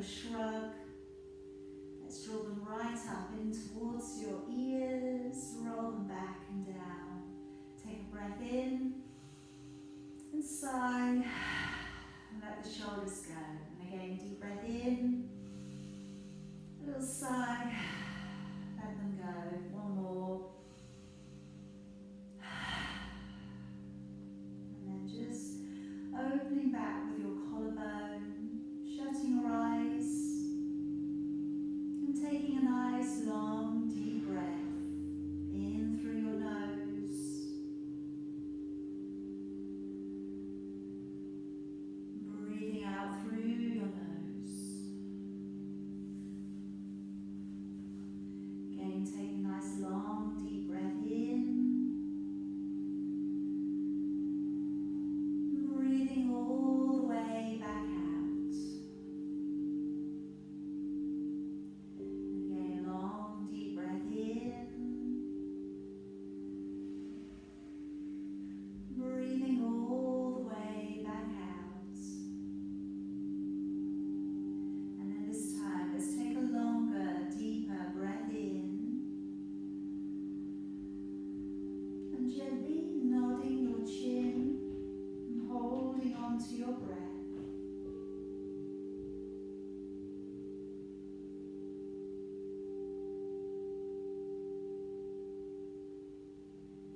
a shrug. Let's draw them right up in towards your ears, roll them back and down. Take a breath in and sigh, and let the shoulders go. And again, deep breath in, a little sigh, let them go. One more. And then just opening back with your collarbone, shutting your eyes, and taking a nice long deep breath in through your nose, breathing out through your nose. Again, take a nice long deep breath in, breathing all the way back out. Gently nodding your chin and holding on to your breath.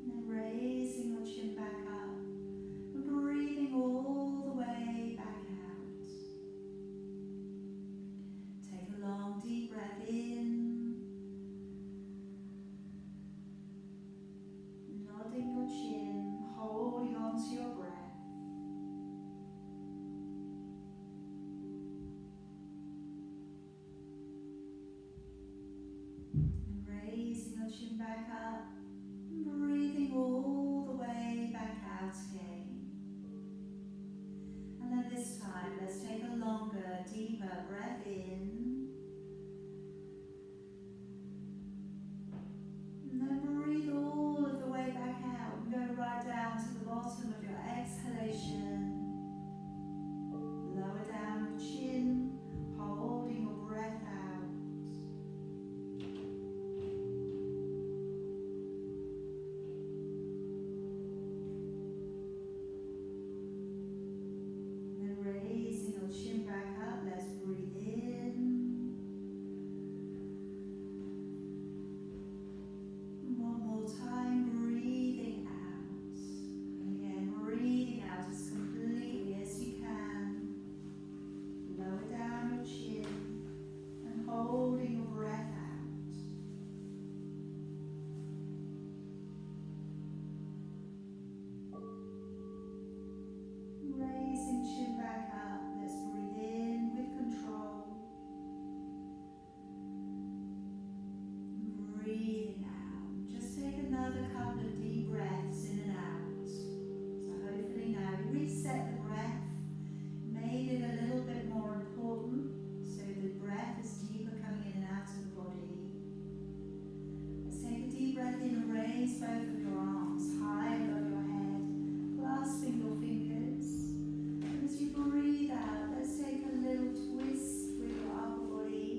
And then raising your chin back up and breathing all the way back out. Take a long deep breath in. Nodding your chin, holding on to your breath. And raising your chin back up, and breathing all the way back out again. And then this time, let's take a longer, deeper breath in. And then breathe all of the way back out and go right down to the bottom of your exhalation. Lower down your chin, holding your breath out. And then raising your chin back up, let's breathe in. One more time, breathing out. And again, breathing out as completely as you can. Lower down your chin and holding your breath out. Raising chin back up. Let's breathe in with control. Breathing out. Just take another couple of deep breaths in and out. So hopefully now you reset the breath, made it a little bit more important, so the breath is deeper coming in and out of the body. Let's take a deep breath in and raise both of your arms high above your head, clasping your fingers. And as you breathe out, let's take a little twist with your upper body.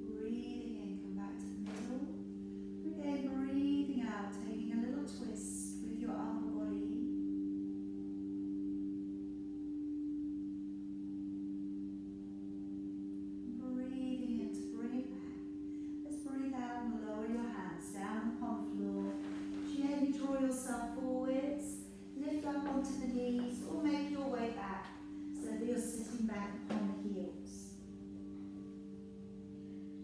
Breathing in, come back to the middle. Again, breathing out, taking a little twist with your upper body. Breathing in to bring it back. Let's breathe out and lower your hands down upon the floor. Gently draw yourself forwards, lift up onto the knees, or make your way back so that you're sitting back upon the heels.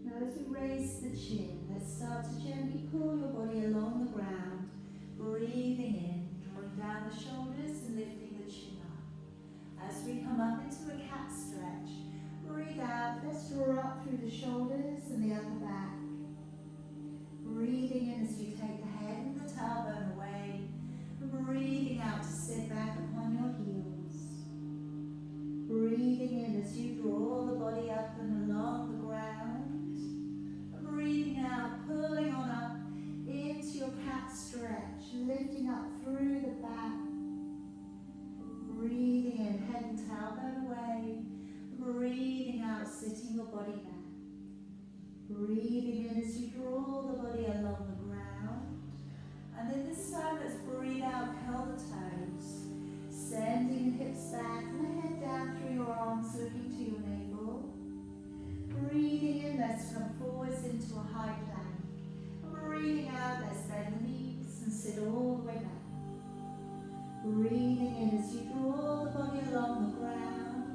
Now as we raise the chin, let's start to gently pull your body along the ground, breathing in, drawing down the shoulders and lifting the chin up. As we come up into a cat stretch, breathe out, let's draw up through the shoulders and the upper back. Breathing in as you take the head and the tailbone away, and breathing out to sit back upon your heels. Breathing in as you draw the body up and along the ground, and breathing out, pulling on up into your cat stretch, lifting up through the back, sitting your body back. Breathing in as you draw the body along the ground. And then this time, let's breathe out, curl the toes. Sending the hips back and the head down through your arms, looking to your navel. Breathing in, let's come forwards into a high plank. And breathing out, let's bend the knees and sit all the way back. Breathing in as you draw the body along the ground.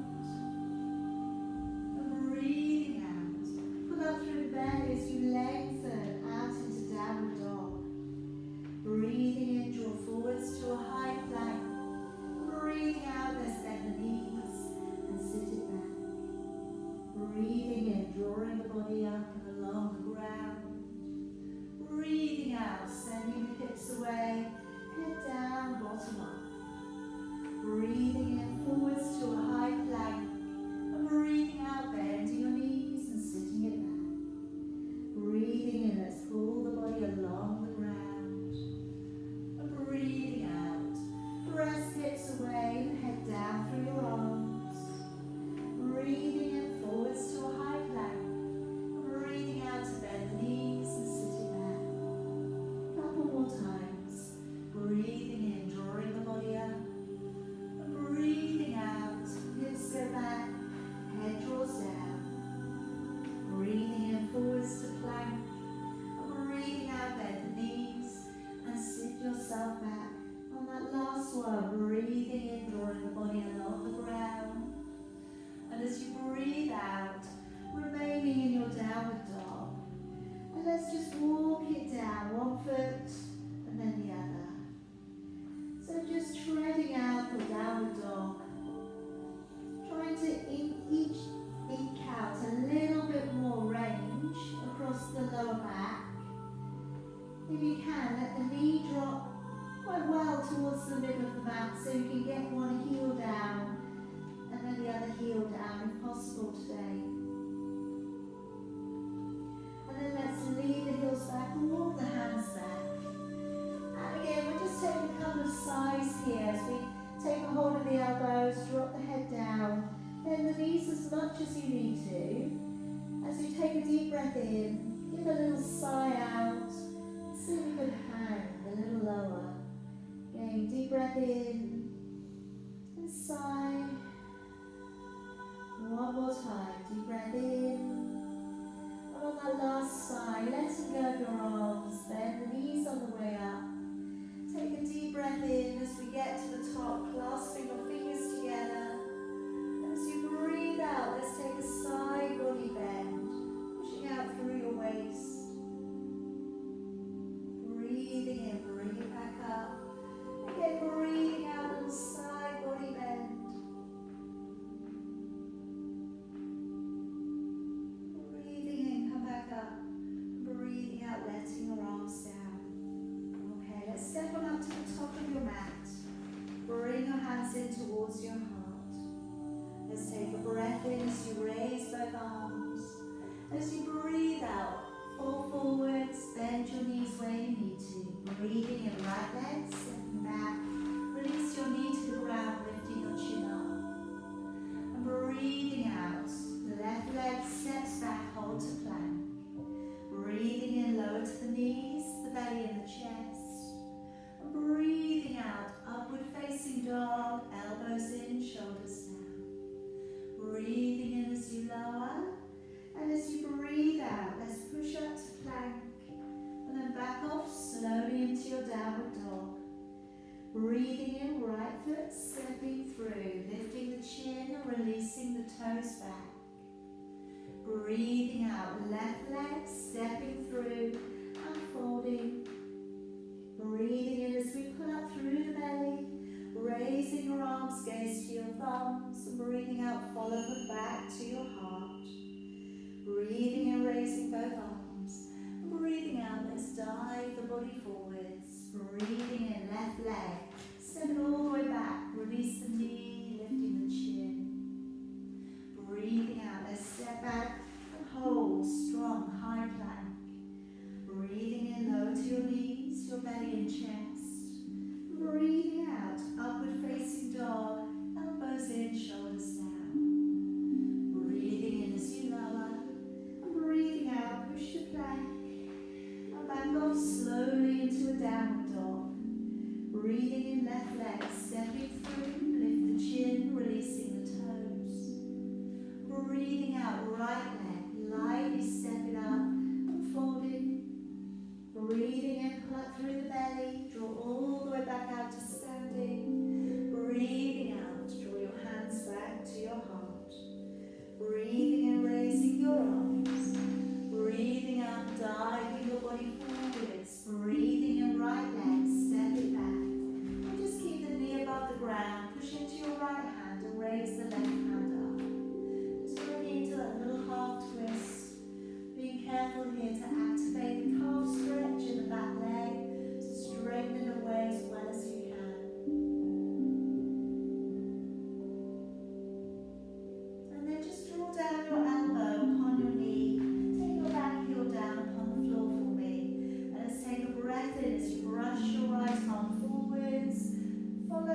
And breathing out. Pull up through the belly as you lengthen out into downward dog. Breathing in, draw forwards to a high plank. Breathing out, let's bend the knees and sit it back. Breathing in, drawing the body up and along the ground. Breathing out, sending the hips away, head down, bottom up. Breathing in, forwards to a high plank. And breathing out, bending your knees and sitting it back. Breathing in, let's pull the body along the ground. And breathing out, press hips away and head down through your arms. Breathing in, forwards to a high plank. And breathing out to bend the knees and sit it back. Couple more times. Breathing in, drawing the body up. And breathing out, hips go back, head draws down. Breathing in, forwards to plank. And breathing out, bend the knees and sit yourself back. On that last one, breathing in, drawing the body along the ground. And as you breathe out, remaining in your downward dog. And let's just walk it down, one foot and then the other. So just treading out the downward dog. Trying to eke out a little bit more range across the lower back. If you can, let the knee drop quite well towards the middle of the mat so you can get one heel down and then the other heel down if possible today. And then let's lean the heels back and walk the hands back. And again, we'll just take a couple of sighs here as we take a hold of the elbows, drop the head down, bend the knees as much as you need to. As you take a deep breath in, give a little sigh out, see if you can hang a little lower. Again, deep breath in and sigh. One more time, deep breath in. And on that last sigh, letting go of your arms, bend the knees on the way up. Take a deep breath in as we get to the top, clasping your fingers together. And as you breathe out, let's take a side body bend, pushing out through your waist. Breathing in, bring it back up. Again, breathing out, little side body bend. Breathing in, come back up. Breathing out, letting your arms down. Okay, let's step on up to the top of your mat. Bring your hands in towards your heart. Let's take a breath in as you raise both arms. As you breathe out, fall forwards, bend your knees where you need to. Breathing in, right leg, stepping back. Release your knee to the ground, lifting your chin up. And breathing out, the left leg steps back, hold to plank. Breathing in, lower to the knees, the belly and the chest. And breathing out, upward facing dog, elbows in, shoulders down. Breathing in as you lower. And as you breathe out, let's push up to plank. And then back off slowly into your downward dog. Breathing in, right foot stepping through, lifting the chin and releasing the toes back. Breathing out, left leg stepping through and folding. Breathing in as we pull up through the belly, raising your arms, gaze to your thumbs, and breathing out, follow them back to your heart. Breathing in, raising both arms. Breathing out, let's dive the body forwards. Breathing in, left leg. Step it all the way back. Release the knee, lifting the chin. Breathing out, let's step back and hold strong high plank. Breathing in, low to your knees, your belly and chest. Breathing out, upward facing dog, elbows in, shoulders down. Breathing in as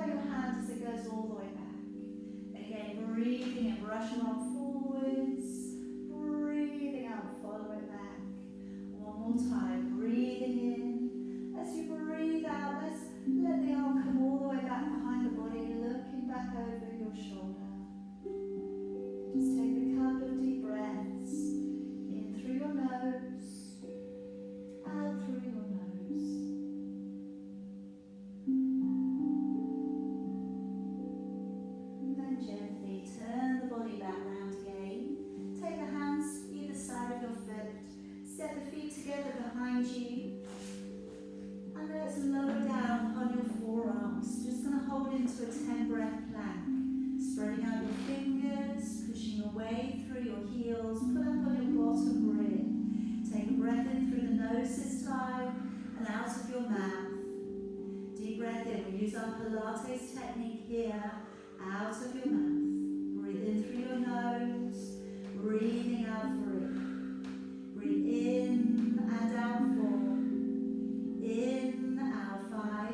out your hand as it goes all the way back. Again, breathing and brush your arm forwards. Breathing out, follow it back. One more time, breathing in. As you breathe out, let's let the arm come all the way back behind the body, looking back over your shoulder. Just take a couple of deep breaths. In through your nose, out through your nose. And then gently turn the body back round again. Take the hands either side of your foot. Set the feet together behind you. And let's lower down upon your forearms. Just going to hold into a 10-breath plank. Spreading out your fingers, pushing away through your heels. Pull up on your bottom rib. Take a breath in through the nose this time and out of your mouth. Deep breath in. We use our Pilates technique here. Out of your mouth. Breathe in through your nose. Breathing out 3. Breathe in and out 4. In, out 5.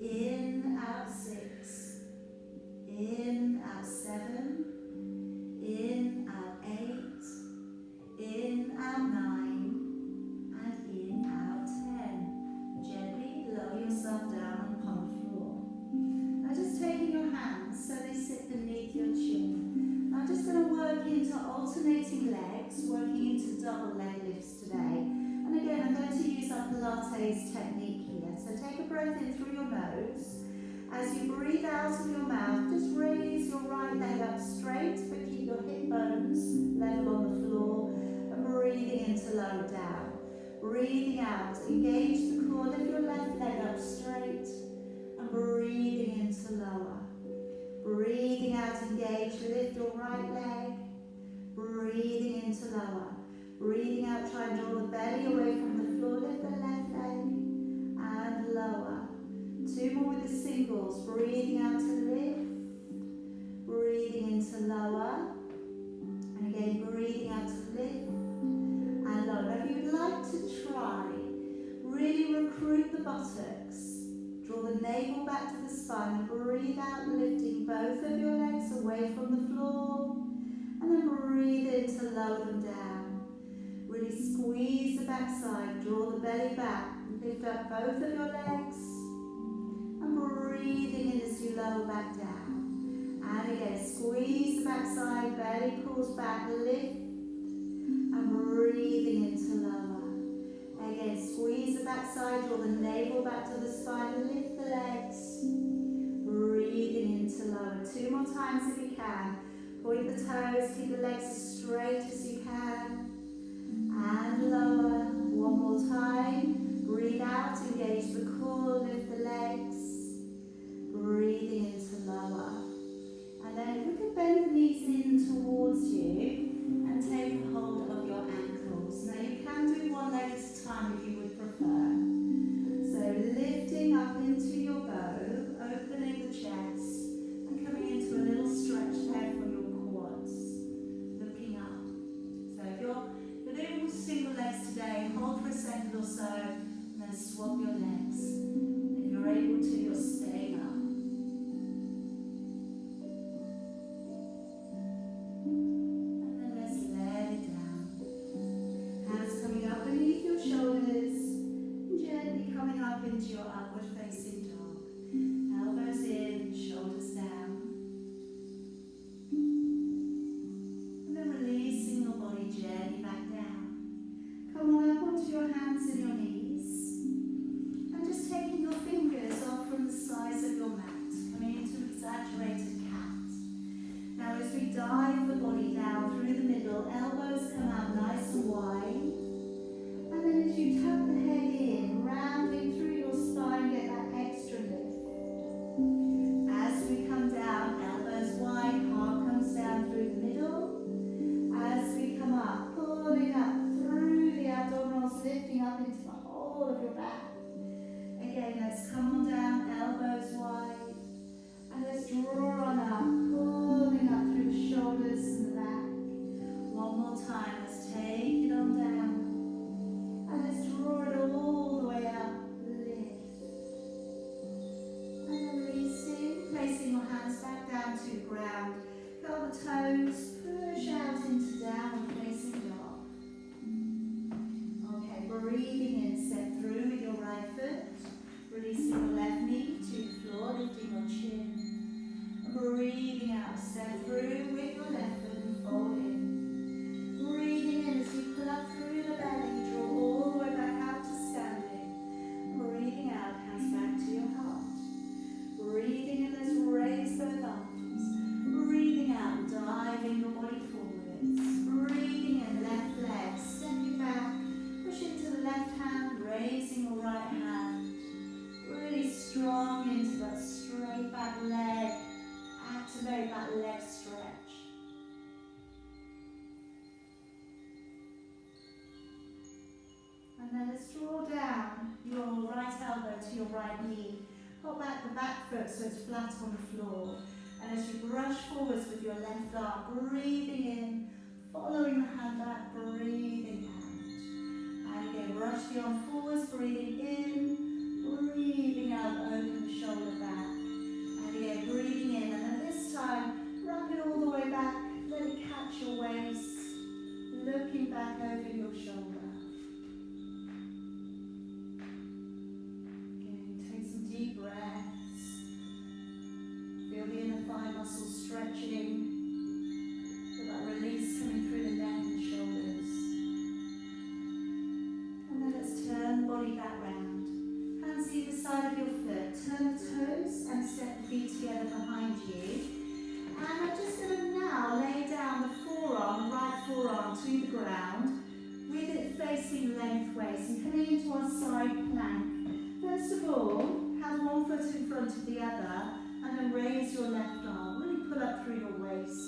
In, out 6. In, out 7. In, out 8. In, out 9. And in, out 10. Gently lower yourself down upon the floor. Now just taking your hands so they sit beneath your chin. Now I'm just going to work into alternating legs, working into double leg lifts today. And again, I'm going to use our Pilates technique here. So take a breath in through your nose. As you breathe out of your mouth, just raise your right leg up straight, but keep your hip bones level on the floor. And breathing in to lower down. Breathing out, engage the core, lift your left leg up straight. And breathing in to lower. Breathing out, engage, lift your right leg. Breathing in to lower. Breathing out, try and draw the belly away from the floor, lift the left leg. And lower. 2 more with the singles. Breathing out to lift. Breathing in to lower. And again, breathing out to lift. And lower. Now if you would like to try, really recruit the buttocks. Draw the navel back to the spine and breathe out, lifting both of your legs away from the floor. And then breathe in to lower them down. Really squeeze the backside, draw the belly back, lift up both of your legs. And breathing in as you lower back down. And again, squeeze the backside, belly pulls back, lift. And breathing into lower. Again, squeeze the backside, draw the navel back to the spine, lift the legs. Breathing into lower. 2 more times if you can. Point the toes, keep the legs as straight as you can. And lower. 1 more time. Breathe out, engage the core, lift the legs. Breathing into lower. And then if we could bend the knees in towards you and take hold of your ankles. Now you can do 1 leg at a time if you would prefer. So lifting up into your bow, opening the chest and coming into a little stretch there for your quads. Looking up. So if you're doing single legs today, hold for a second or so and then swap your legs. If you're able to, you're staying up. Into your upward facing dog. Elbows in, shoulders down. And then releasing your body gently back down. Come on up onto your hands and your knees. And just taking your fingers off from the sides of your mat, coming into exaggerated cat. Now as we dive the body down through the middle, elbows come out nice and wide. And then as you tap the head in, rounding through your spine to your right knee. Hold back the back foot so it's flat on the floor. And as you brush forwards with your left arm, breathing in, following the hand back, breathing out. And again, brush the arm forwards, breathing in, breathing out, open the shoulder back. And again, breathing in. And then this time, wrap it all the way back, let it catch your waist, looking back over your shoulder. Again, take some deep breaths. Feel the inner thigh muscles stretching. Feel that release coming through the neck and shoulders. And then let's turn the body back round. Hands either side of your foot. Turn the toes and step the feet together behind you. And I'm just going to now lay down the forearm, right forearm to the ground with it facing lengthways and coming into our side plank. First of all, have one foot in front of the other and then raise your left arm. Really pull up through your waist.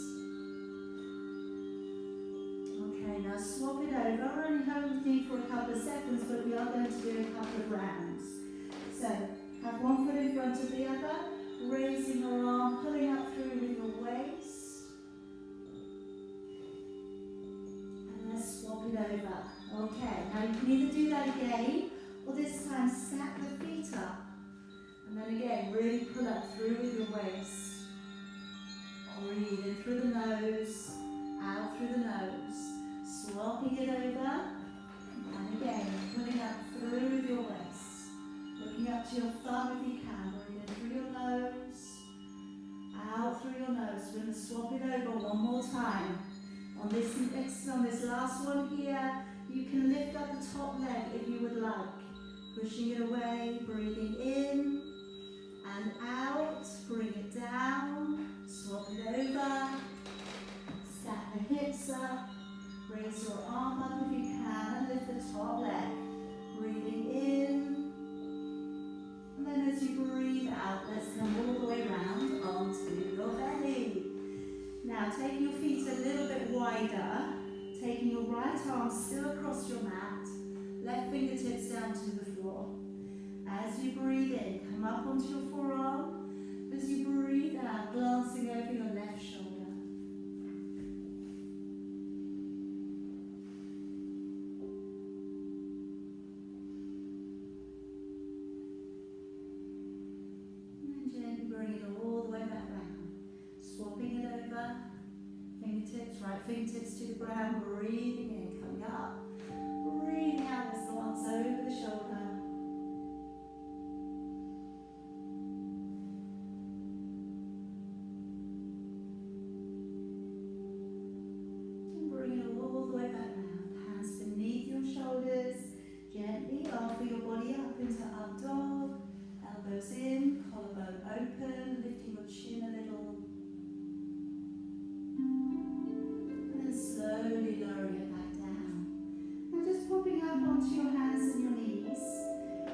Okay, now swap it over. We're only holding the knee for a couple of seconds, but we are going to do a couple of rounds. So, have one foot in front of the other, raising your arm, pulling up through with your waist. And let's swap it over. Okay, now you can either do that again, or this time stack the feet up. And then again, really pull up through with your waist. Breathe in through the nose, out through the nose. Swapping it over. And again, pulling up through with your waist. Looking up to your thumb if you can. Breathe in through your nose, out through your nose. We're going to swap it over one more time. On this last one here, you can lift up the top leg if you would like. Pushing it away, breathing in and out. Bring it down, swap it over. Stack the hips up. Raise your arm up if you can and lift the top leg. Breathing in. And then as you breathe out, let's come all the way round onto your belly. Now taking your feet a little bit wider, taking your right arm still across your mat, left fingertips down to the floor. As you breathe in, come up onto your forearm. As you breathe out, glancing over your left shoulder. Bring it all the way back round. Swapping it over. Fingertips, right fingertips to the ground. Breathing in, coming up. Breathing out as the arms over the shoulder. And bring it all the way back round. Hands beneath your shoulders. Gently offer your body up into up dog. Elbows in, collarbone open, lifting your chin a little. And then slowly lowering it back down. And just popping up onto your hands and your knees.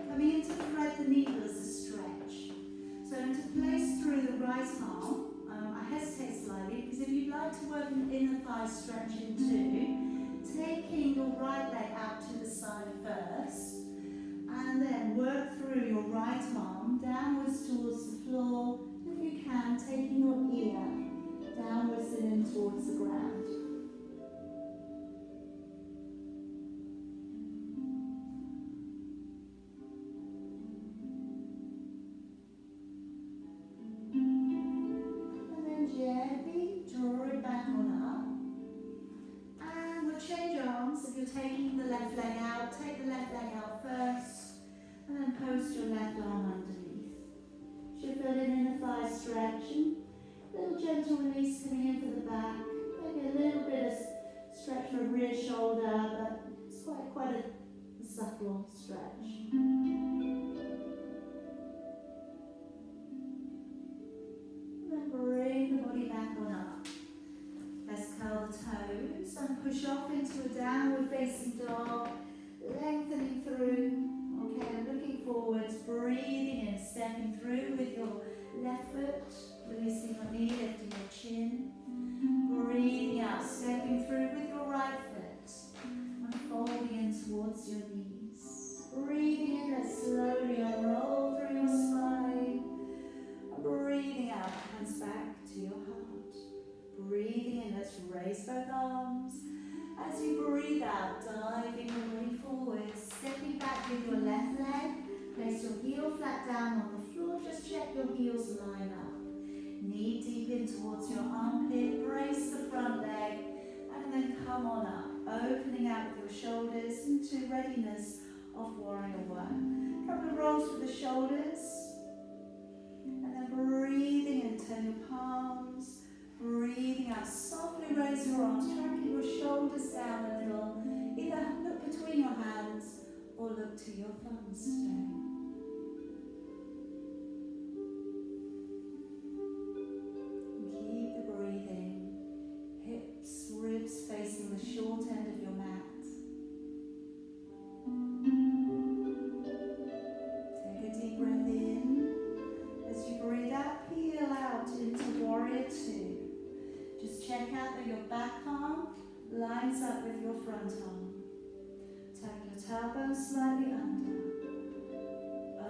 Coming into thread the needle as a stretch. So to place through the right arm, I hesitate slightly because if you'd like to work an inner thigh stretch into, taking your right leg out to the side first. And then work through your right arm downwards towards the floor. If you can, taking your ear downwards and in towards the ground. And then gently draw it back on up. And we'll change arms. If you're taking the left leg out, take the left leg out first. And then post your left arm underneath. Should feel an inner thigh stretch and a little gentle release coming in for the back. Maybe a little bit of stretch for rear shoulder, but it's quite a subtle stretch. And then bring the body back on up. Let's curl the toes and push off into a downward facing dog, lengthening through. Okay, and looking forwards, breathing in, stepping through with your left foot, releasing your knee, lifting your chin. Breathing out, stepping through with your right foot, and folding in towards your knees. Breathing in, let's slowly unroll As you breathe out, diving your body forward, stepping back with your left leg, place your heel flat down on the floor, just check your heels line up. Knee deep in towards your armpit, brace the front leg, and then come on up, opening out with your shoulders into readiness of Warrior One. Couple of rolls with the shoulders, and then breathing in, turn your palms, breathing out, softly raise your arms, try and keep your shoulders down a little, either look between your hands or look to your thumbs today. Keep the breathing, hips, ribs facing the short end of your mat. Take a deep breath in. As you breathe out, peel out into Warrior Two. Just check out that your back arm lines up with your front arm. Tuck your tailbone slightly under.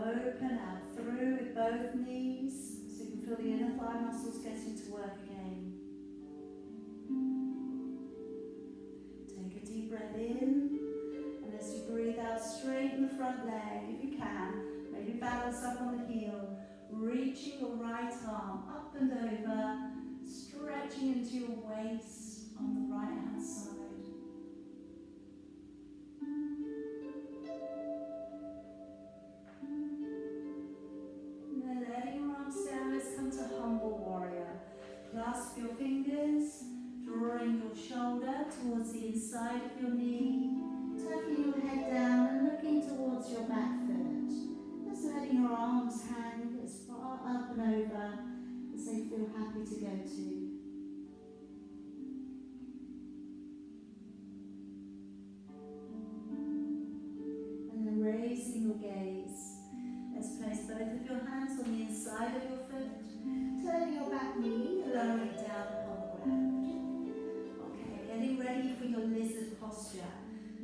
Open out through with both knees so you can feel the inner thigh muscles getting to work again. Take a deep breath in, and as you breathe out, straighten the front leg if you can. Maybe balance up on the heel, reaching your right arm up and over, stretching into your waist on the right hand side. And then letting your arms down, let's come to Humble Warrior. Clasp your fingers, drawing your shoulder towards the inside of your knee, tucking your head down and looking towards your back foot. Just letting your arms hang as far up and over as they feel happy to go to. And then raising your gaze, let's place both of your hands on the inside of your foot, turning your back knee, lowering it down upon the ground. Okay, getting ready for your lizard posture.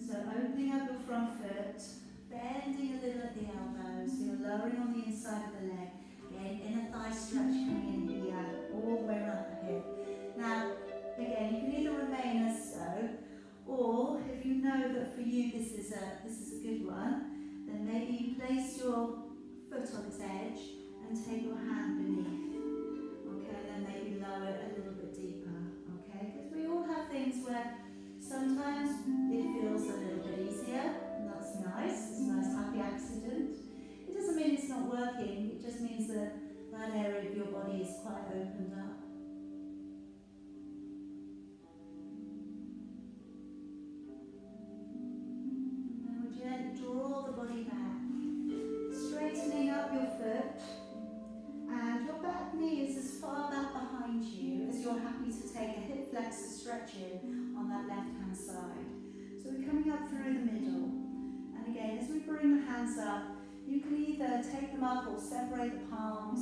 So opening up your front foot, bending a little at the elbows, so you're lowering on the inside of the leg. Again, inner thigh stretch coming in here, all the way around the hip. Now, again, you can either remain as so, or if you know that for you this is a good one, then maybe you place your foot on its edge and take your hand beneath. Okay, then maybe lower it a little bit deeper. Okay, because we all have things where sometimes it feels a little bit easier, and that's nice. It's a nice happy accident. It doesn't mean it's not working, it just means that that area of your body is quite opened up. Now we'll gently draw the body back, straightening up your foot, and your back knee is as far back behind you as you're happy to take a hip flexor stretching on that left hand side. So we're coming up through the middle, and again as we bring the hands up, you can either take them up or separate the palms.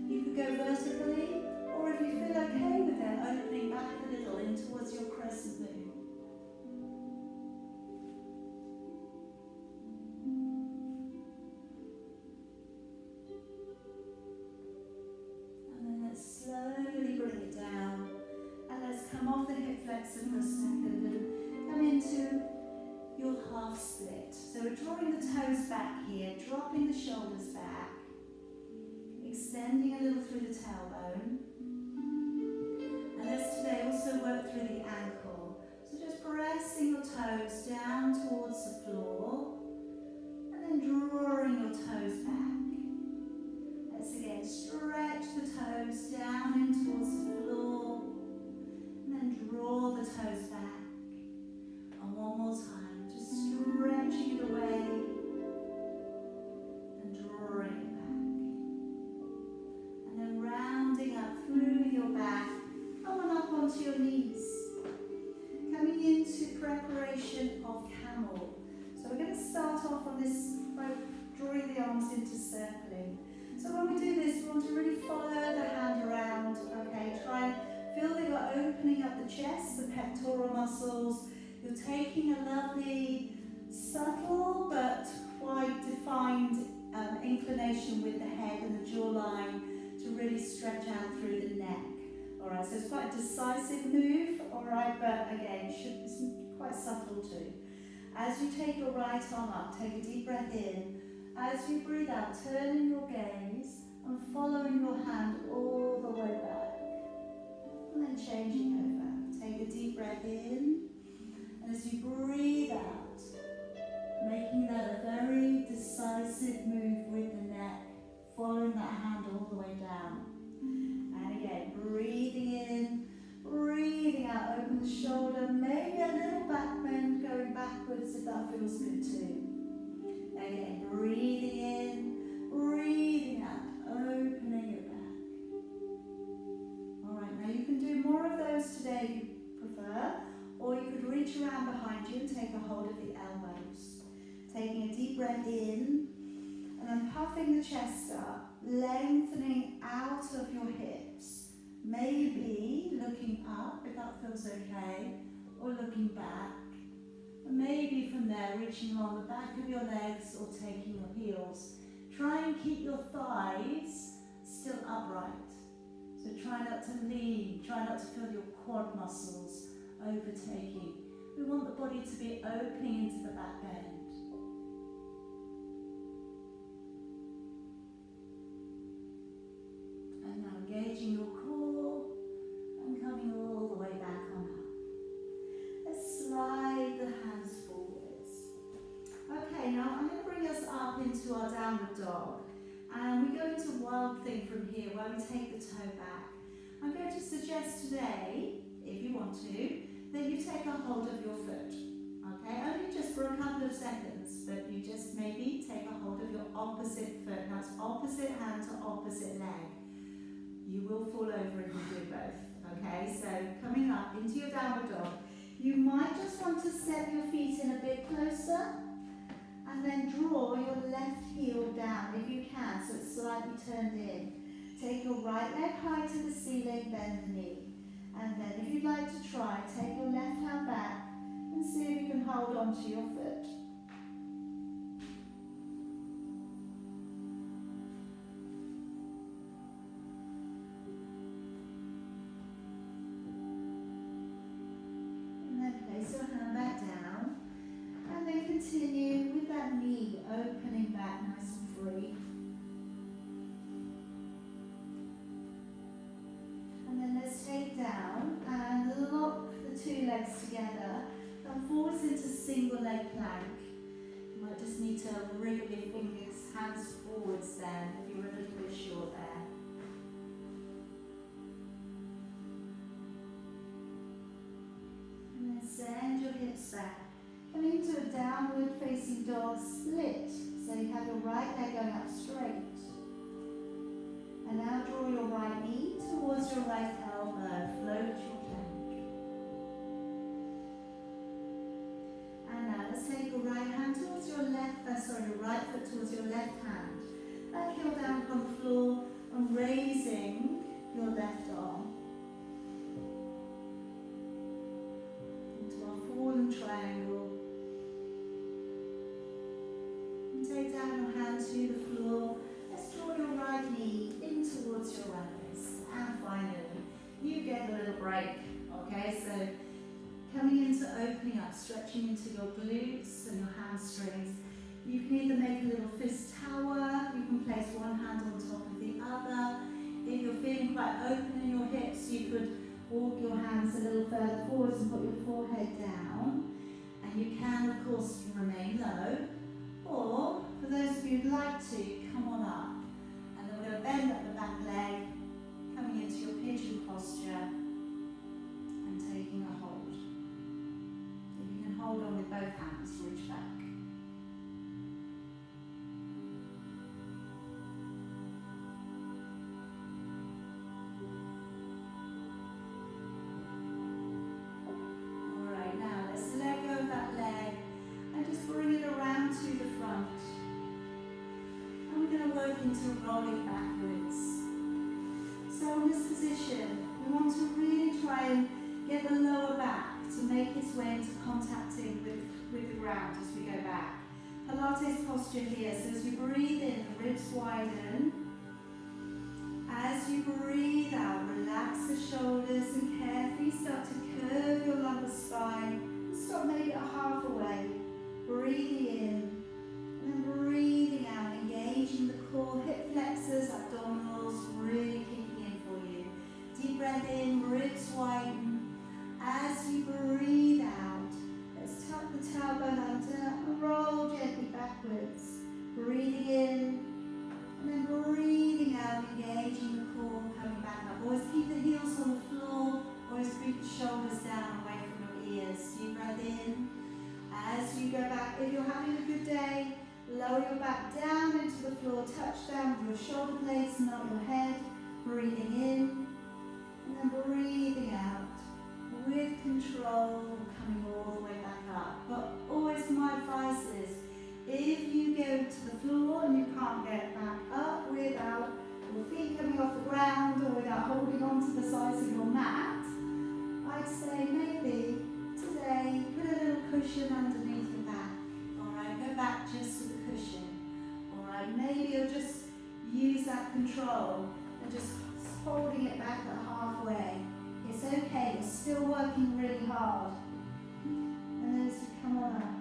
You could go vertically, or if you feel okay with it, opening back a little in towards your crescent moon. And then let's slowly bring it down, and let's come off the hip flexor for a second and come into your half split. So we're drawing the toes back here, dropping the shoulders back, extending a little through the tailbone. And let's today also work through the ankle. So just pressing your toes down towards the floor, and then drawing your toes back. Let's again stretch the toes down in towards the floor, and then draw the toes back. And one more time, just stretching it away and drawing it back. And then rounding up through your back, come on up onto your knees. Coming into preparation of camel. So we're going to start off on this by drawing the arms into circling. So when we do this, we want to really follow the hand around, okay? Try and feel that you're opening up the chest, the pectoral muscles. You're taking a lovely, subtle but quite defined inclination with the head and the jawline to really stretch out through the neck. Alright, so it's quite a decisive move, alright, but again, it's quite subtle too. As you take your right arm up, take a deep breath in. As you breathe out, turning your gaze and following your hand all the way back. And then changing over. Take a deep breath in. And as you breathe out, making that a very decisive move with the neck, following that hand all the way down. And again, breathing in, breathing out, open the shoulder, maybe a little back bend going backwards if that feels good too. Again, breathing in, breathing out, opening it back. Alright, now you can do more of those today if you prefer, or you could reach around behind you and take a hold of the elbows. Taking a deep breath in, and then puffing the chest up, lengthening out of your hips. Maybe looking up, if that feels okay, or looking back. And maybe from there, reaching along the back of your legs or taking your heels. Try and keep your thighs still upright. So try not to lean, try not to feel your quad muscles overtaking. We want the body to be opening into the back bend. And now engaging your core and coming all the way back on up. Let's slide the hands forwards. Okay, now I'm going to bring us up into our downward dog. And we go into wild thing from here where we take the toe back. I'm going to suggest today, if you want to, that you take a hold of your foot. Okay, only just for a couple of seconds, but you just maybe take a hold of your opposite foot. Now it's opposite hand to opposite leg. You will fall over if you do both. Okay, so coming up into your downward dog, you might just want to step your feet in a bit closer and then draw your left heel down if you can, so it's slightly turned in. Take your right leg high to the ceiling, bend the knee. And then if you'd like to try, take your left hand back and see if you can hold on to your foot. And then place your hand back down. And then continue with that knee opening back nice and free. And then let's take down and lock the two legs together. Come forwards into single leg plank. You might just need to wriggle your fingers, hands forwards then, if you're a little bit short there. And then send your hips back. Coming into a downward facing dog split. So you have your right leg going up straight. And now draw your right knee towards your right elbow. Float your plank. And now let's take your right hand towards your your right foot towards your left hand. Back heel down on the floor and raising your left arm. Into our fallen triangle. And take down your hand to the floor. Let's draw your right knee in towards your right wrist. And finally, you get a little break. Okay, so coming into opening up, stretching into your glutes and your hamstrings. You can either make a little fist tower, you can place one hand on top of the other. If you're feeling quite open in your hips, you could walk your hands a little further forwards and put your forehead down. And you can, of course, remain low. Or, for those of you who'd like to, come on up. And then we're going to bend up the back leg, coming into your pigeon posture, and taking a hold. If you can hold on with both hands, reach back. Alright, now let's let go of that leg and just bring it around to the front. And we're going to work into rolling backwards. So in this position, we want to really try and get the lower back to make its way into contacting with the ground as we go back. Pilates posture here, so as you breathe in, the ribs widen. As you breathe out, relax the shoulders and carefully start to curve your lumbar spine and start stop maybe at halfway. Breathing in and then breathing out, engaging the core, hip flexors, abdominals, really kicking in for you. Deep breath in, ribs widen. As you breathe out, let's tuck the tailbone under and roll gently backwards. Breathing in and then breathing out, engaging the core, coming back up. Always keep the heels on the floor, always keep the shoulders down away from your ears. Deep breath in. As you go back, if you're having a good day, lower your back down into the floor, touch down with your shoulder blades, not your head. Breathing in and then breathing out with control, coming all the way back up. But always my advice is, if you go to the floor and you can't get back up without your feet coming off the ground or without holding on to the sides of your mat, I'd say maybe today put a little cushion underneath your back. Alright, go back just to the cushion. Alright, maybe you'll just use that control and just holding it back at halfway. It's okay, you're still working really hard. And as you come on up,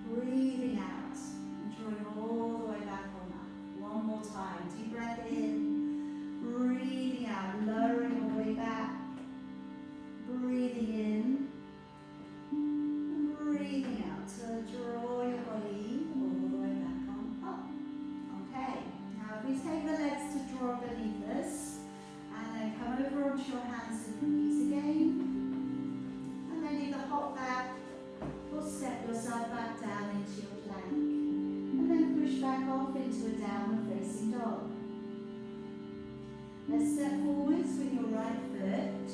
breathing out and drawing all the way back on up. One more time, deep breath in, breathing out, lowering all the way back, breathing in, and breathing out to draw your body all the way back on up. Okay, now if we take the legs to draw beneath us, and then come over onto your hands and knees again, and then either hop back or step yourself back down into your plank, and then push back off into a downward facing dog. Let's step forwards with your right foot,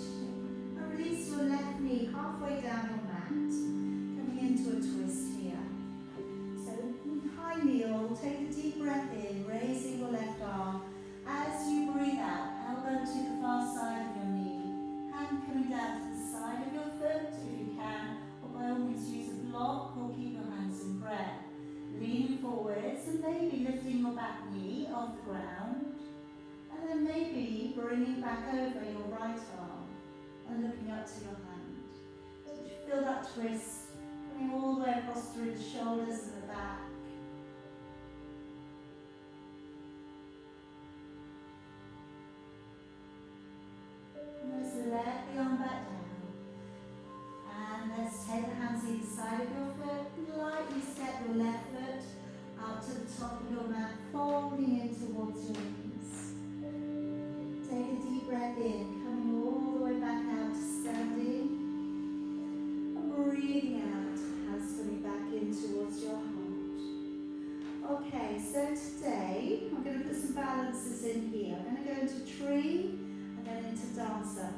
and release your left knee halfway down your mat, coming into a twist here. So high kneel, take a deep breath in, raising your left arm. As you breathe out, elbow to the far side of your knee, hand coming down to the side of your foot if you can, or by all means use a block or keep your hands in prayer. Leaning forwards and maybe lifting your back knee off the ground, and then maybe bringing back over your right arm and looking up to your hand. Feel that twist coming all the way across through the shoulders and the back. Let's let the arm back down. And let's take the hands either side of your foot. Lightly step your left foot up to the top of your mat, folding in towards your knees. Take a deep breath in, coming all the way back out to standing. And breathing out, hands coming back in towards your heart. Okay, so today I'm going to put some balances in here. I'm going to go into tree, then into dancer.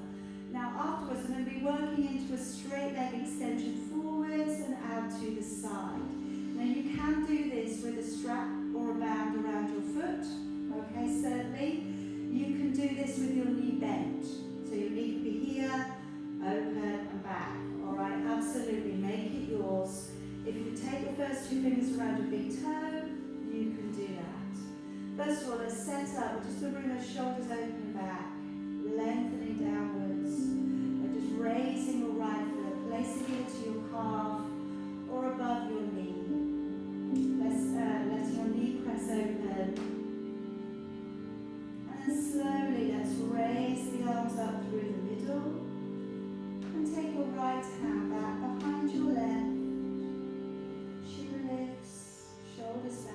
Now afterwards I'm going to be working into a straight leg extension forwards and out to the side. Now you can do this with a strap or a band around your foot. Okay, certainly. You can do this with your knee bent. So your knee can be here, open and back. Alright, absolutely, make it yours. If you take the first two fingers around your big toe, you can do that. First of all, let's set up. We're just going to bring those shoulders open and back. Lengthening downwards and just raising your right foot, placing it to your calf or above your knee. Letting your knee press open. And then slowly let's raise the arms up through the middle and take your right hand back behind your left. Chin lifts, shoulders back.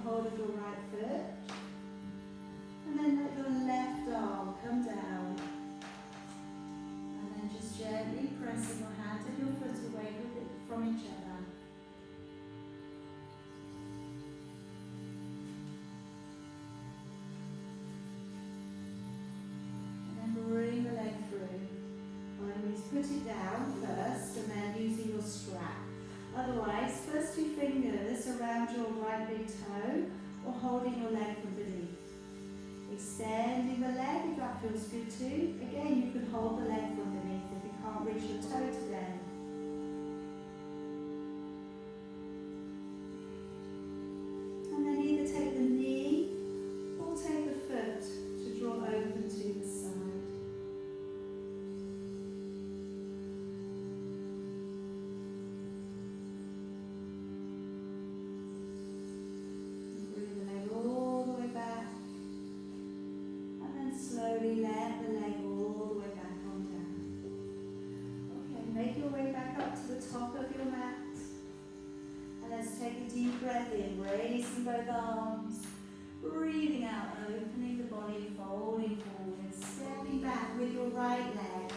Hold of your right foot, and then let your left arm come down, and then just gently pressing your hand and your foot away from each other. And then bring the leg through. By all means, put it down first, and then using your strap. Otherwise, first two fingers around your right big toe or holding your leg from beneath. Extending the leg if that feels good too. Again, you can hold the leg from beneath if you can't reach your toe today. And then either breath in, raising both arms. Breathing out, opening the body, folding forward, stepping back with your right leg.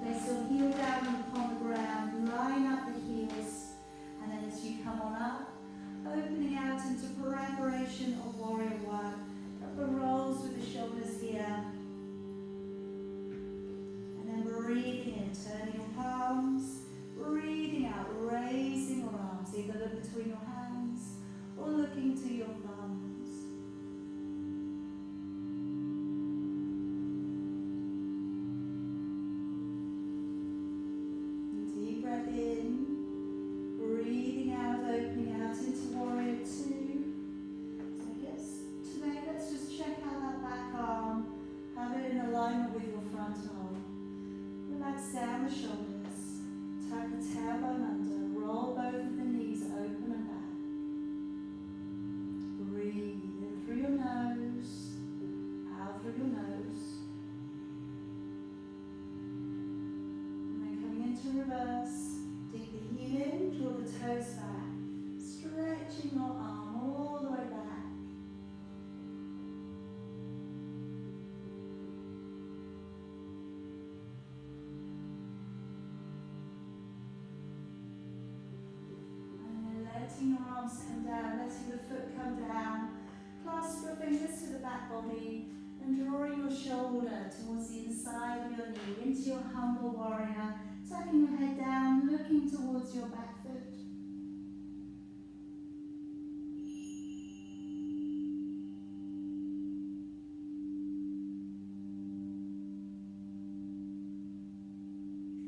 Place your heel down upon the ground, line up the heels, and then as you come on up, opening out into preparation of warrior one. Upper rolls with the shoulders here. And then breathing in, turning your palms, breathing out, raising your arms, either look between your hands or looking to your thumbs. Breath in, breathing out, opening out into warrior two. So I guess today let's just check out that back arm, have it in alignment with your front arm. Relax down the shoulders, tuck the tailbone under, roll both of the knees open and back. Breathe in through your nose, out through your nose. To reverse, dig the heel in, draw the toes back, stretching your arm all the way back. And then letting your arms come down, letting the foot come down, clasp your fingers to the back body and drawing your shoulder towards the inside of your knee into your humble warrior. Tucking your head down, looking towards your back foot.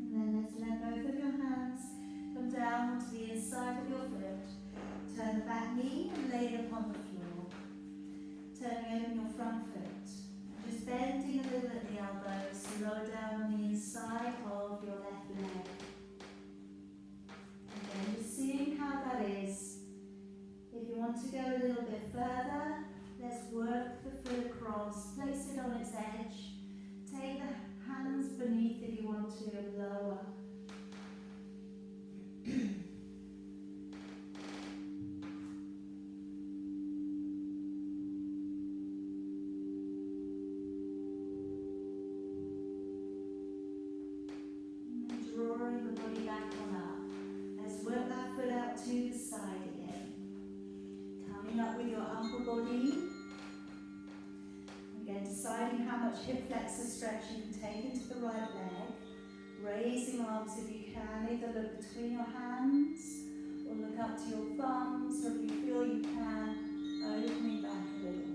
And then let's let both of your hands come down onto the inside of your foot. Turn the back knee and lay it upon the floor. Turning over your front foot. Just bending a little at the elbows, lower down on the inside of your left leg. Again, just seeing how that is. If you want to go a little bit further, let's work the foot across, place it on its edge. Take the hands beneath if you want to, and lower. Drawing the body back on up. Let's work that foot out to the side again. Coming up with your upper body. Again, deciding how much hip flexor stretch you can take into the right leg. Raising arms if you can, either look between your hands or look up to your thumbs, or if you feel you can, opening back a little.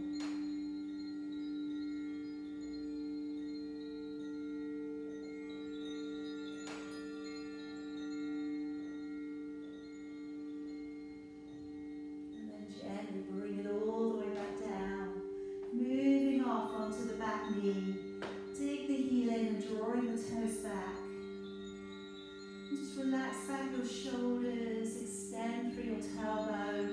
Gently bring it all the way back down, moving off onto the back knee. Dig the heel in and drawing the toes back. And just relax back your shoulders, extend through your tailbone.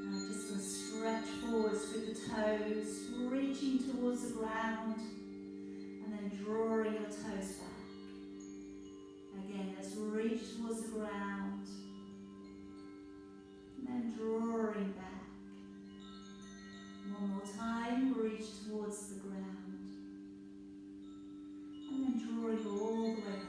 And just sort of stretch forwards with the toes, reaching towards the ground, and then drawing your toes back. Again, let's reach towards the ground. And drawing back. One more time, reach towards the ground. And then drawing all the way back.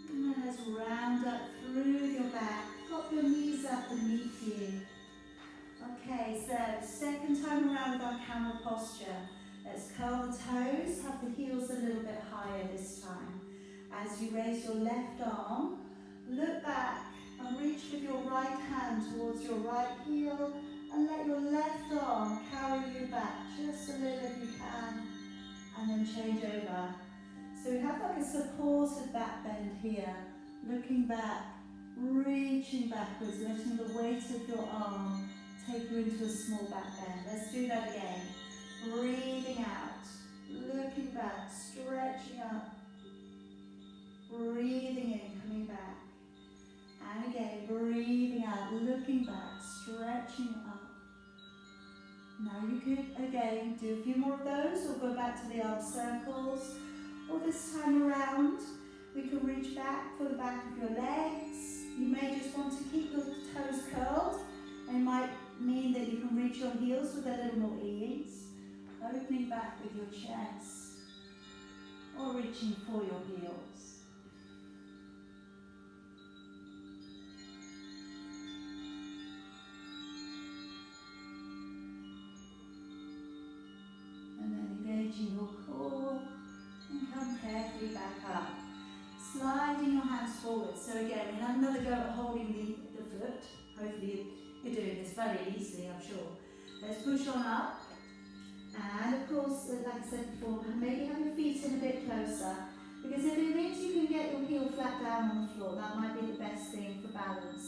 And then let's round up through your back. Pop your knees up beneath you. Okay, so second time around with our camel posture. Let's curl the toes, have the heels a little bit higher this time. As you raise your left arm, look back and reach with your right hand towards your right heel and let your left arm carry you back just a little if you can, and then change over. So we have like a supported back bend here, looking back, reaching backwards, letting the weight of your arm take you into a small back bend. Let's do that again. Breathing out, looking back, stretching up, breathing in, coming back. And again, breathing out, looking back, stretching up. Now you could, again, do a few more of those or go back to the arm circles. Or this time around, We can reach back for the back of your legs. You may just want to keep your toes curled. It might mean that you can reach your heels with a little more ease. Opening back with your chest, or reaching for your heels. And then engaging your core, and come carefully back up. Sliding your hands forward. So again, we'll have another go at holding the foot. Hopefully you're doing this very easily, I'm sure. Let's push on up. And of course, like I said before, maybe have your feet in a bit closer. Because if it means you can get your heel flat down on the floor, that might be the best thing for balance.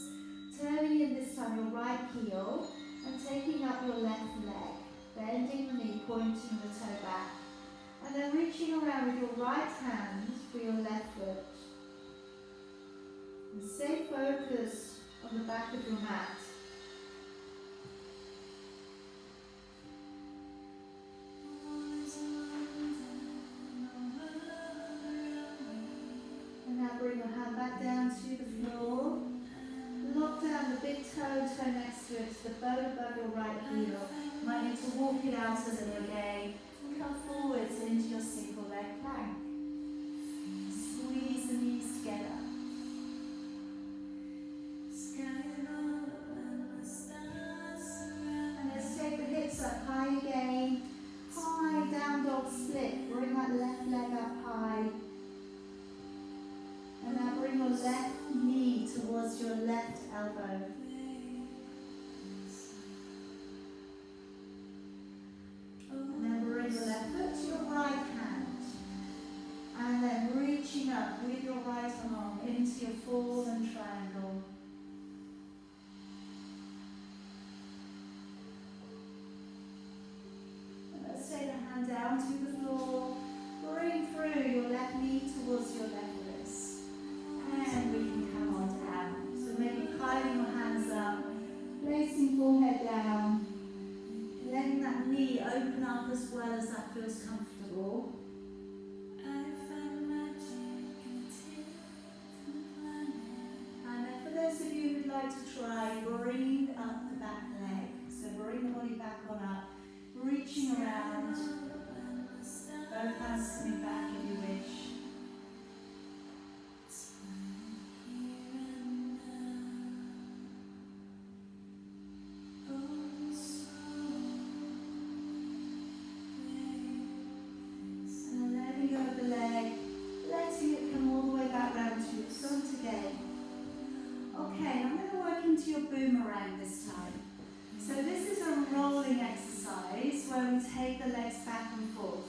Turning in this time your right heel and taking up your left leg. Bending the knee, pointing the toe back. And then reaching around with your right hand for your left foot. And stay focused on the back of your mat. And now bring your hand back down to the floor. Lock down the big toe next to it, to the bone above your right heel. You might need to walk it out a little again. Come forwards into your single leg plank. Squeeze the knees together. And let's take the hips up high again. High down dog split. Bring that left leg up high. And now bring your left knee towards your left elbow. And then bring your left foot to your right hand. And then reaching up with your right arm into your fallen triangle. And let's take the hand down to the floor. Bring through your left knee towards your left wrist. And we can come on down. So maybe piling your hands up, placing forehead down, letting that knee open up as well as that feels comfortable. And then for those of you who'd like to try, bring up the back leg. So bring the body back on up, reaching around, both hands coming back if you wish. Your boomerang this time. So this is a rolling exercise where we take the legs back and forth.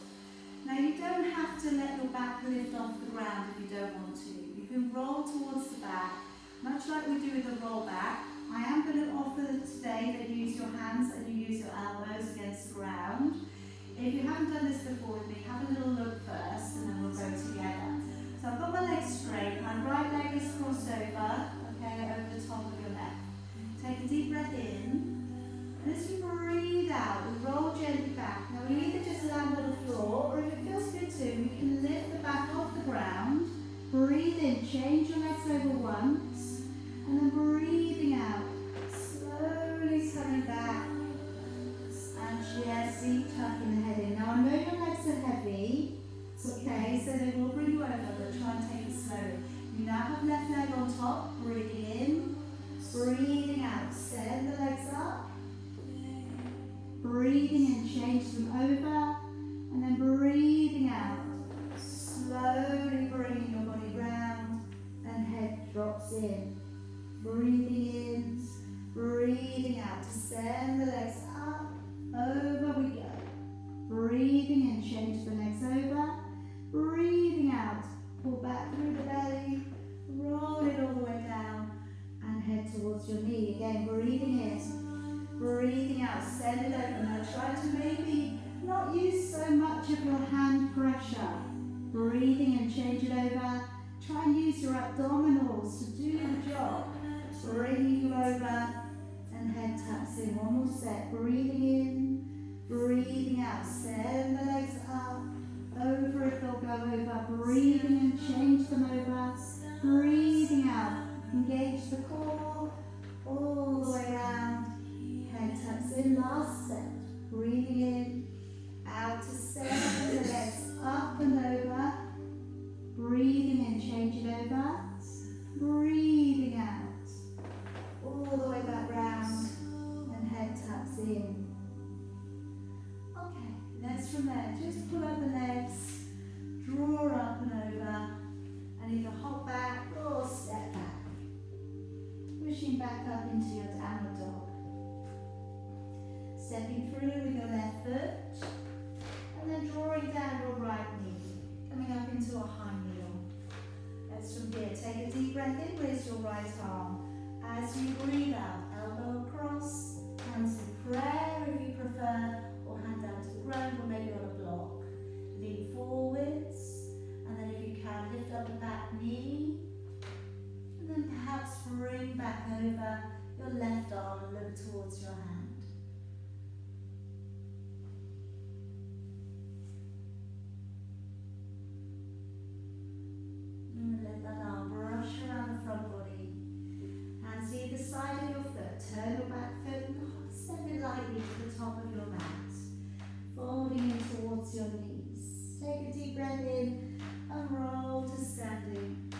Now you don't have to let your back lift off the ground if you don't want to. You can roll towards the back, much like we do with the roll back. I am going to offer today that you use your hands and you use your elbows against the ground. If you haven't done this before with me, have a little look first and then we'll go together. So I've got my legs straight, my right leg is crossed over, okay, over the top of your left. Take a deep breath in, and as you breathe out, we roll gently back. Now we either just land on the floor, or if it feels good to, we can lift the back off the ground. Breathe in, change your legs over once, and then breathing out, slowly coming back, and gently tucking the head in. Now I know your legs are heavy, okay, so they will bring you over, but try and take it slowly. You now have left leg on top, breathing in. Breathing out, send the legs up. Breathing in, change them over. And then breathing out. Slowly bringing your body round and head drops in. Breathing in, breathing out. Send the legs up. Over we go. Breathing in, change the legs over. Breathing out, pull back through the belly. Roll it all the way down. And head towards your knee. Again, breathing in, breathing out, send it over. Now try to maybe not use so much of your hand pressure. Breathing and change it over. Try and use your abdominals to do the job. Bringing you over and head taps in. One more set. Breathing in, breathing out. Send the legs up. Over if they'll go over. Breathing and change them over. the core, all the way around. Head tucks in, last step. Breathing in, out to send the legs up and over. Breathing in, change it over. Breathing out, all the way back round, and head tucks in. Okay, next from there, just pull up the legs, draw up and over, and either hop back or step back. Pushing back up into your downward dog. Stepping through with your left foot, and then drawing down your right knee, coming up into a high kneel. Let's from here, take a deep breath in, raise your right arm. As you breathe out, elbow across, hands to prayer if you prefer, or hand down to the ground, or maybe on a block. Lean forwards, and then if you can, lift up the back knee, and then perhaps bring back over your left arm and look towards your hand. And let that arm brush around the front body. Hands either side of your foot, turn your back foot and step it lightly to the top of your mat. Folding in towards your knees. Take a deep breath in and roll to standing.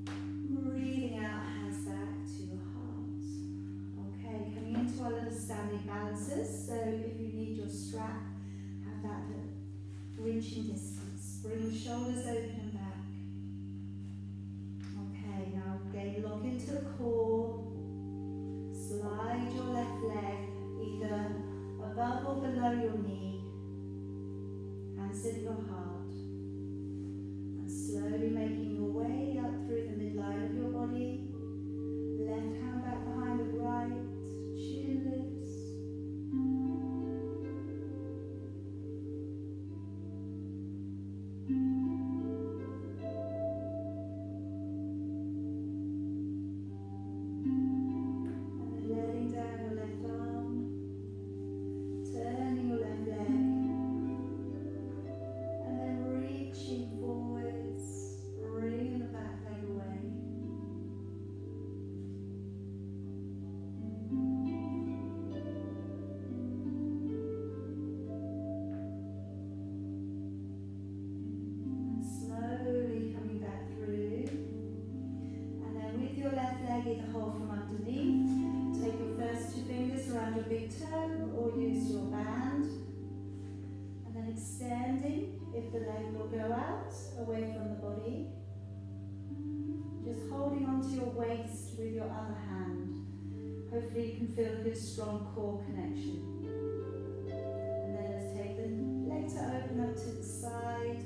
Breathing out, hands back to your heart. Okay, coming into our little standing balances. So if you need your strap, have that reaching distance. Bring the shoulders open and back. Okay, now again, lock into the core. Slide your left leg either above or below your knee. Hands at your heart. And slowly making your way up through the midline of your body. Left hand back behind the right. Chin lifts. Either hold from underneath, take your first two fingers around your big toe or use your band, and then extending if the leg will go out away from the body, just holding onto your waist with your other hand. Hopefully you can feel a good strong core connection. And then let's take the leg to open up to the side.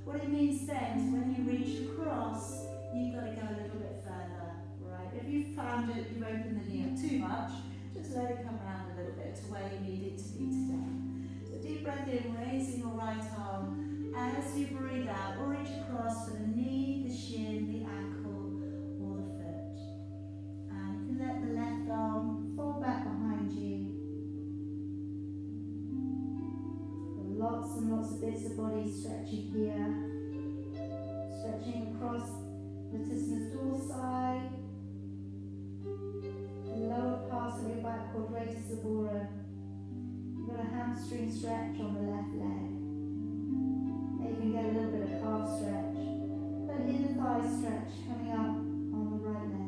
What it means then is when you reach across, you've got to go a little bit further, right? If you found it, you've opened the knee up too much, just let it come around a little bit to where you need it to be today. So deep breath in, raising your right arm. As you breathe out, reach across for the knee, the shin, the ankle, or the foot. And you can let the left arm fall back behind you. Lots and lots of bits of body stretching here. Stretching across the latissimus dorsi, the lower part of your back quadratus laborum. You've got a hamstring stretch on the left leg. Maybe you can get a little bit of calf stretch. But inner thigh stretch coming up on the right leg.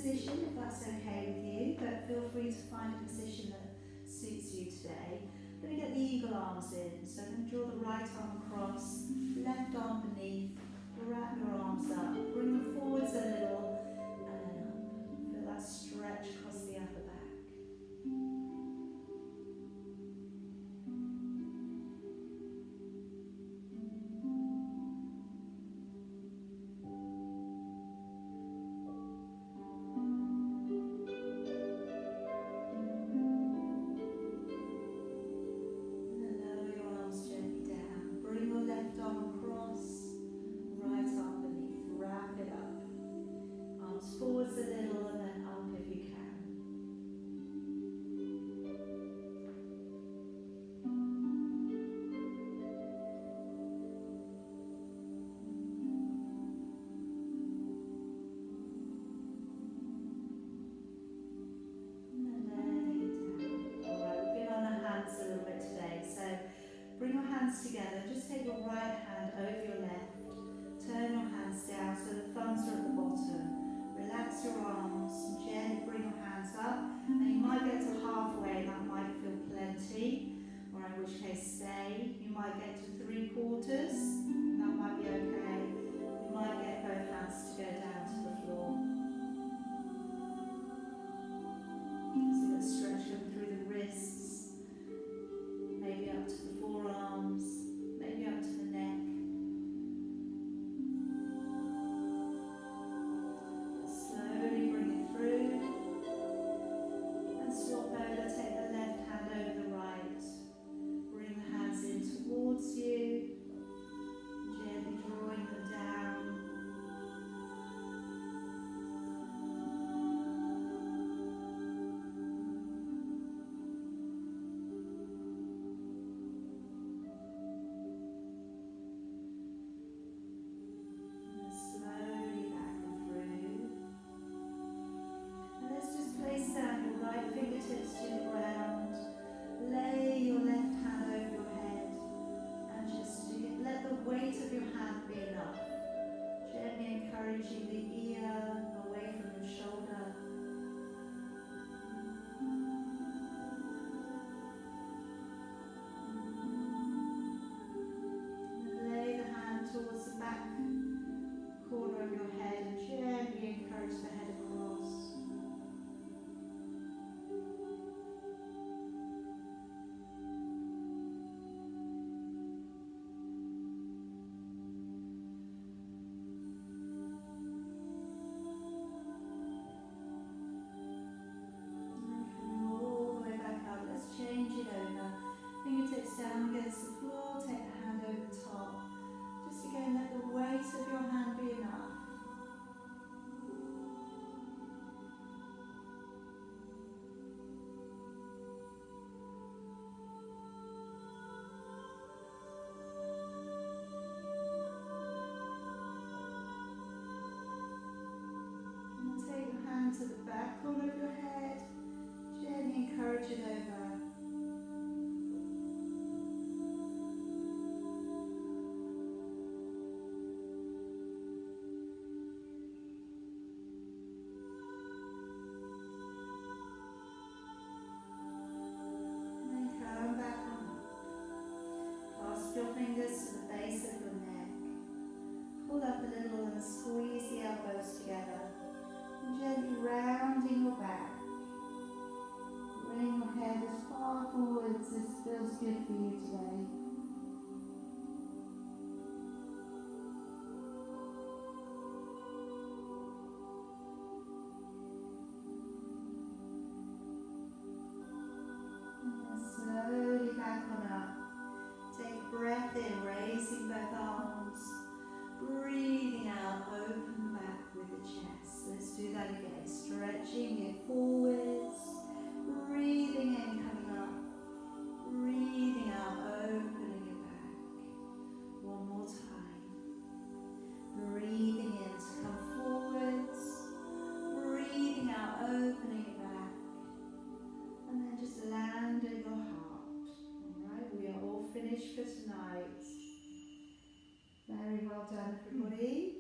If that's okay with you, but feel free to find a position that suits you today. I'm going to get the eagle arms in, so I'm going to draw the right arm across, left arm beneath, wrap your arms up, bring them forwards a little, and then up. Feel that stretch across the upper back. Forwards a little and then up if you can. And then letting it down. Alright, we've been on our hands a little bit today, so bring your hands together. Just take your right hand over your left. Turn your hands down so the thumbs are at the bottom. Relax your arms and gently bring your hands up, and you might get to halfway, that might feel plenty, or in which case stay. You might get to 3/4, that might be okay. You might get both hands to go down to the floor. So let's stretch them through the wrists, maybe up to the forearms, maybe up to the neck. Encouraging the ear away from your shoulder. And lay the hand towards the back corner of your head and gently encourage the head across. clasp your fingers to the base of your neck. Pull up a little and squeeze the elbows together. And gently rounding your back. Bring your head as far forwards as feels good for you today. Slowly back on up. Take a breath in, raising both arms. Breathing out, open the back with the chest. Let's do that again. Stretching it forwards. Breathing in, coming up. Breathing out, opening it back. One more time. Breathing in to come forwards. Breathing out, opening it back. And then just land in your heart. Alright, we are all finished for tonight. Very well done, everybody.